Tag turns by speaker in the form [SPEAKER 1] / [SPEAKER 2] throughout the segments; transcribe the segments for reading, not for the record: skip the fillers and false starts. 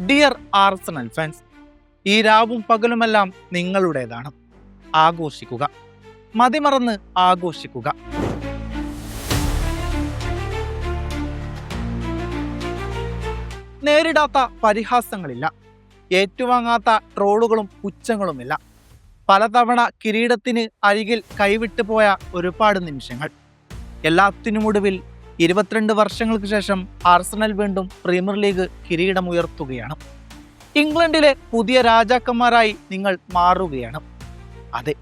[SPEAKER 1] Dear Arsenal fans, ഈ രാവും പകലുമെല്ലാം നിങ്ങളുടേതാണ്. ആഘോഷിക്കുക, മതിമറന്ന് ആഘോഷിക്കുക. നേരിടാത്ത പരിഹാസങ്ങളില്ല, ഏറ്റുവാങ്ങാത്ത ട്രോളുകളും പുച്ഛങ്ങളുമില്ല. പലതവണ കിരീടത്തിന് അരികിൽ കൈവിട്ടു പോയ ഒരുപാട് നിമിഷങ്ങൾ. എല്ലാത്തിനുമൊടുവിൽ 22 വർഷങ്ങൾക്ക് ശേഷം ആർസണൽ വീണ്ടും പ്രീമിയർ ലീഗ് കിരീടമുയർത്തുകയാണ്. ഇംഗ്ലണ്ടിലെ പുതിയ രാജാക്കന്മാരായി നിങ്ങൾ മാറുകയാണ്. അതെ,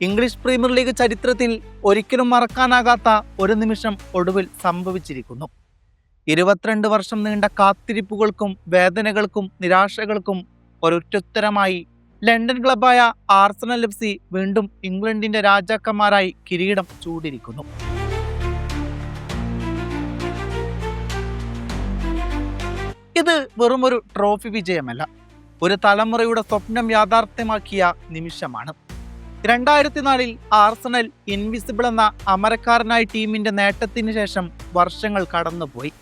[SPEAKER 1] ഇംഗ്ലീഷ് പ്രീമിയർ ലീഗ് ചരിത്രത്തിൽ ഒരിക്കലും മറക്കാനാകാത്ത ഒരു നിമിഷം ഒടുവിൽ സംഭവിച്ചിരിക്കുന്നു. 22 വർഷം നീണ്ട കാത്തിരിപ്പുകൾക്കും വേദനകൾക്കും നിരാശകൾക്കും ഒരൊറ്റുത്തരമായി ലണ്ടൻ ക്ലബായ ആർസണൽ FC വീണ്ടും ഇംഗ്ലണ്ടിന്റെ രാജാക്കന്മാരായി കിരീടം ചൂടിയിരിക്കുന്നു. ഇത് വെറുമൊരു ട്രോഫി വിജയമല്ല, ഒരു തലമുറയുടെ സ്വപ്നം യാഥാർത്ഥ്യമാക്കിയ നിമിഷമാണ്. 2004 ആർസണൽ ഇൻവിസിബിൾ എന്ന അമരക്കാരനായ ടീമിന്റെ നേട്ടത്തിന് ശേഷം വർഷങ്ങൾ കടന്നുപോയി.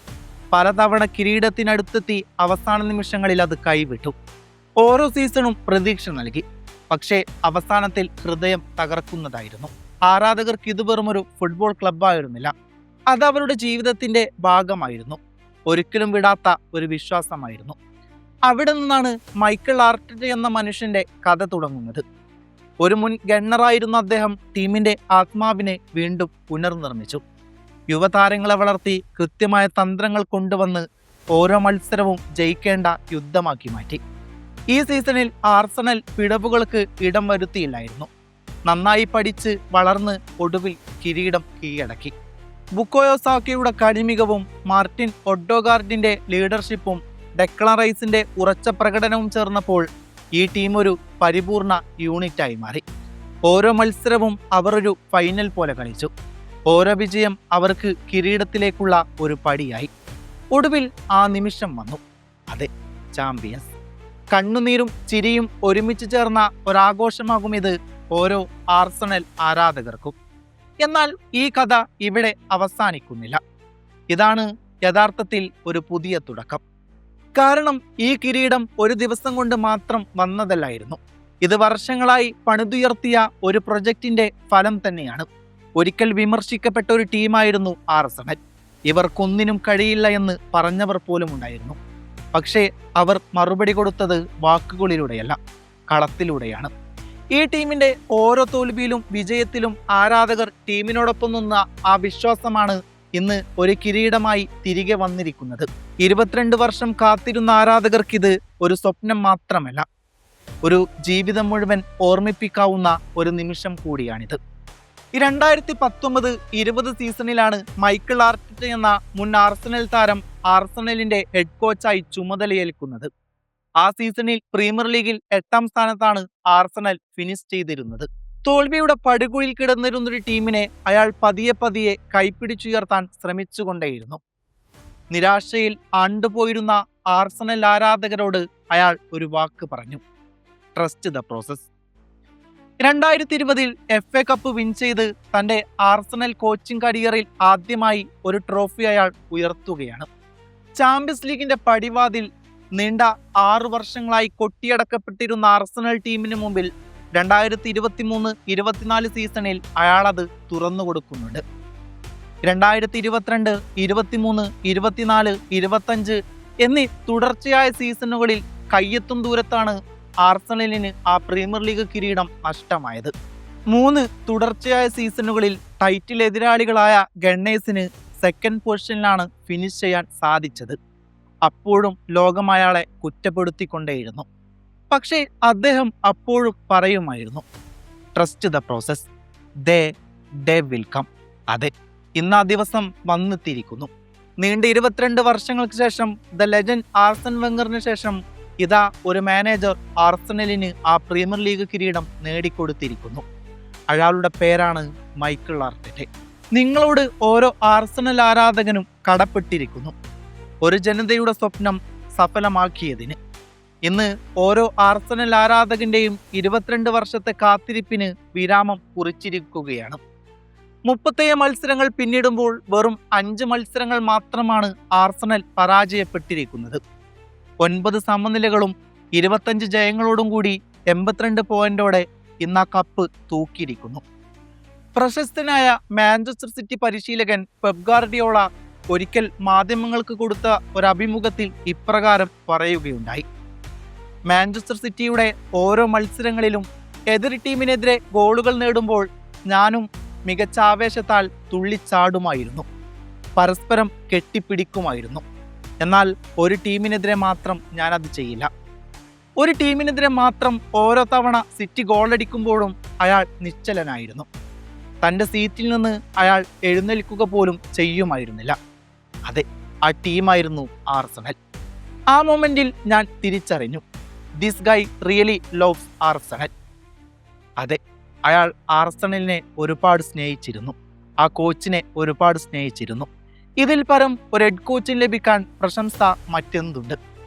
[SPEAKER 1] പലതവണ കിരീടത്തിനടുത്തെത്തി അവസാന നിമിഷങ്ങളിൽ അത് കൈവിട്ടു. ഓരോ സീസണും പ്രതീക്ഷ നൽകി, പക്ഷേ അവസാനത്തിൽ ഹൃദയം തകർക്കുന്നതായിരുന്നു. ആരാധകർക്ക് ഇത് വെറുമൊരു ഫുട്ബോൾ ക്ലബ്ബായിരുന്നില്ല, അത് അവരുടെ ജീവിതത്തിന്റെ ഭാഗമായിരുന്നു. ഒരിക്കലും വിടാത്ത ഒരു വിശ്വാസമായിരുന്നു. അവിടെ നിന്നാണ് മൈക്കിൾ ആർട്ടറ്റ എന്ന മനുഷ്യന്റെ കഥ തുടങ്ങുന്നത്. ഒരു മുൻ ഗണ്ണറായിരുന്ന അദ്ദേഹം ടീമിന്റെ ആത്മാവിനെ വീണ്ടും പുനർനിർമ്മിച്ചു. യുവതാരങ്ങളെ വളർത്തി കൃത്യമായ തന്ത്രങ്ങൾ കൊണ്ടുവന്ന് ഓരോ മത്സരവും ജയിക്കേണ്ട യുദ്ധമാക്കി മാറ്റി. ഈ സീസണിൽ ആർസണൽ പിഴവുകൾക്ക് ഇടം വരുത്തിയില്ലായിരുന്നു. നന്നായി പഠിച്ച് വളർന്ന് ഒടുവിൽ കിരീടം കീഴടക്കി. ബുക്കായോ സാക്കയുടെ കളിമികവും മാർട്ടിൻ ഒഡോഗാർഡിന്റെ ലീഡർഷിപ്പും ഡെക്ലൻ റൈസിന്റെ ഉറച്ച പ്രകടനവും ചേർന്നപ്പോൾ ഈ ടീം ഒരു പരിപൂർണ യൂണിറ്റായി മാറി. ഓരോ മത്സരവും അവർ ഒരു ഫൈനൽ പോലെ കളിച്ചു. ഓരോ വിജയം അവർക്ക് കിരീടത്തിലേക്കുള്ള ഒരു പടിയായി. ഒടുവിൽ ആ നിമിഷം വന്നു. അതെ, ചാമ്പ്യൻസ്. കണ്ണുനീരും ചിരിയും ഒരുമിച്ച് ചേർന്ന ഒരാഘോഷമാകും ഇത് ഓരോ ആർസണൽ ആരാധകർക്കും. എന്നാൽ ഈ കഥ ഇവിടെ അവസാനിക്കുന്നില്ല. ഇതാണ് യഥാർത്ഥത്തിൽ ഒരു പുതിയ തുടക്കം. കാരണം ഈ കിരീടം ഒരു ദിവസം കൊണ്ട് മാത്രം വന്നതല്ലായിരുന്നു. ഇത് വർഷങ്ങളായി പണിതുയർത്തിയ ഒരു പ്രൊജക്റ്റിന്റെ ഫലം തന്നെയാണ്. ഒരിക്കൽ വിമർശിക്കപ്പെട്ട ഒരു ടീമായിരുന്നു ആർസണൽ. ഇവർക്കൊന്നിനും കഴിയില്ല എന്ന് പറഞ്ഞവർ പോലും ഉണ്ടായിരുന്നു. പക്ഷേ അവർ മറുപടി കൊടുത്തത് വാക്കുകളിലൂടെയല്ല, കളത്തിലൂടെയാണ്. ഈ ടീമിന്റെ ഓരോ തോൽവിയിലും വിജയത്തിലും ആരാധകർ ടീമിനോടൊപ്പം നിന്ന ആ വിശ്വാസമാണ് ഇന്ന് ഒരു കിരീടമായി തിരികെ വന്നിരിക്കുന്നത്. 22 വർഷം കാത്തിരുന്ന ആരാധകർക്കിത് ഒരു സ്വപ്നം മാത്രമല്ല, ഒരു ജീവിതം മുഴുവൻ ഓർമ്മിപ്പിക്കാവുന്ന ഒരു നിമിഷം കൂടിയാണിത്. 2019-20 സീസണിലാണ് മൈക്കിൾ ആർട്ടറ്റ എന്ന മുൻ ആർസണൽ താരം ആർസണലിന്റെ ഹെഡ് കോച്ചായി ചുമതലയേൽക്കുന്നത്. ആ സീസണിൽ പ്രീമിയർ ലീഗിൽ 8ാം സ്ഥാനത്താണ് ആർസണൽ ഫിനിഷ് ചെയ്തിരുന്നത്. തോൽവിയുടെ പടുകുഴിയിൽ കിടന്നിരുന്നൊരു ടീമിനെ അയാൾ പതിയെ കൈപ്പിടിച്ചുയർത്താൻ ശ്രമിച്ചുകൊണ്ടേയിരുന്നു. നിരാശയിൽ ആണ്ടുപോയിരുന്ന ആർസണൽ ആരാധകരോട് അയാൾ ഒരു വാക്ക് പറഞ്ഞു: trust the process. 2020 FA cup win ചെയ്ത് തന്റെ ആർസണൽ കോച്ചിങ് കരിയറിൽ ആദ്യമായി ഒരു ട്രോഫി അയാൾ ഉയർത്തുകയാണ്. ചാമ്പ്യൻസ് ലീഗിന്റെ പടിവാതിൽ നീണ്ട 6 വർഷങ്ങളായി കൊട്ടിയടക്കപ്പെട്ടിരുന്ന ആർസണൽ ടീമിന് മുമ്പിൽ 2023-24 സീസണിൽ അയാളത് തുറന്നു കൊടുക്കുന്നുണ്ട്. 2022, 23, 24, 25 എന്നീ തുടർച്ചയായ സീസണുകളിൽ കയ്യെത്തും ദൂരത്താണ് ആർസണലിന് ആ പ്രീമിയർ ലീഗ് കിരീടം നഷ്ടമായത്. 3 തുടർച്ചയായ സീസണുകളിൽ ടൈറ്റിൽ എതിരാളികളായ ഗണ്ണേഴ്സിന് സെക്കൻഡ് പൊസിഷനിലാണ് ഫിനിഷ് ചെയ്യാൻ സാധിച്ചത്. അപ്പോഴും ലോകം അയാളെ കുറ്റപ്പെടുത്തിക്കൊണ്ടേയിരുന്നു. പക്ഷേ അദ്ദേഹം അപ്പോഴും പറയുമായിരുന്നു: trust the process, they will come. അതെ, ഇന്ന് ആ ദിവസം വന്നെത്തിയിരിക്കുന്നു. നീണ്ട 22 വർഷങ്ങൾക്ക് ശേഷം ദ ലെജൻഡ് ആർസൻ വെംഗറിന് ശേഷം ഇതാ ഒരു മാനേജർ ആർസണലിന് ആ പ്രീമിയർ ലീഗ് കിരീടം നേടിക്കൊടുത്തിരിക്കുന്നു. അയാളുടെ പേരാണ് മൈക്കിൾ ആർട്ടറ്റ. നിങ്ങളോട് ഓരോ ആർസണൽ ആരാധകനും കടപ്പെട്ടിരിക്കുന്നു, ഒരു ജനതയുടെ സ്വപ്നം സഫലമാക്കിയതിന്. ഇന്ന് ഓരോ ആർസണൽ ആരാധകന്റെയും 22 വർഷത്തെ കാത്തിരിപ്പിന് വിരാമം കുറിച്ചിരിക്കുകയാണ്. 37 മത്സരങ്ങൾ പിന്നിടുമ്പോൾ വെറും 5 മത്സരങ്ങൾ മാത്രമാണ് ആർസണൽ പരാജയപ്പെട്ടിരിക്കുന്നത്. 9 സമനിലകളും 25 ജയങ്ങളോടും കൂടി 82 പോയിന്റോടെ ഇന്ന് ആ കപ്പ് തൂക്കിയിരിക്കുന്നു. പ്രശസ്തനായ മാഞ്ചസ്റ്റർ സിറ്റി പരിശീലകൻ പെപ് ഗാർഡിയോള ഒരിക്കൽ മാധ്യമങ്ങൾക്ക് കൊടുത്ത ഒരു അഭിമുഖത്തിൽ ഇപ്രകാരം പറയുകയുണ്ടായി: മാഞ്ചസ്റ്റർ സിറ്റിയുടെ ഓരോ മത്സരങ്ങളിലും എതിർ ടീമിനെതിരെ ഗോളുകൾ നേടുമ്പോൾ ഞാനും മികച്ച ആവേശത്താൽ തുള്ളിച്ചാടുമായിരുന്നു, പരസ്പരം കെട്ടിപ്പിടിക്കുമായിരുന്നു. എന്നാൽ ഒരു ടീമിനെതിരെ മാത്രം ഞാനത് ചെയ്യില്ല. ഒരു ടീമിനെതിരെ മാത്രം ഓരോ തവണ സിറ്റി ഗോളടിക്കുമ്പോഴും അയാൾ നിശ്ചലനായിരുന്നു. തൻ്റെ സീറ്റിൽ നിന്ന് അയാൾ എഴുന്നേൽക്കുക പോലും ചെയ്യുമായിരുന്നില്ല. അതെ, ആ ടീമായിരുന്നു ആർസണൽ. ആ മൊമെന്റിൽ ഞാൻ തിരിച്ചറിഞ്ഞു, this guy really loves Arsenal. അതെ, അയാൾ ആർസണലിനെ ഒരുപാട് സ്നേഹിച്ചിരുന്നു, ആ കോച്ചിനെ ഒരുപാട് സ്നേഹിച്ചിരുന്നു. ഇതിൽ പരം ഒരു ഹെഡ് കോച്ചിന് ലഭിക്കാൻ പ്രശംസ മറ്റെന്തുണ്ട്?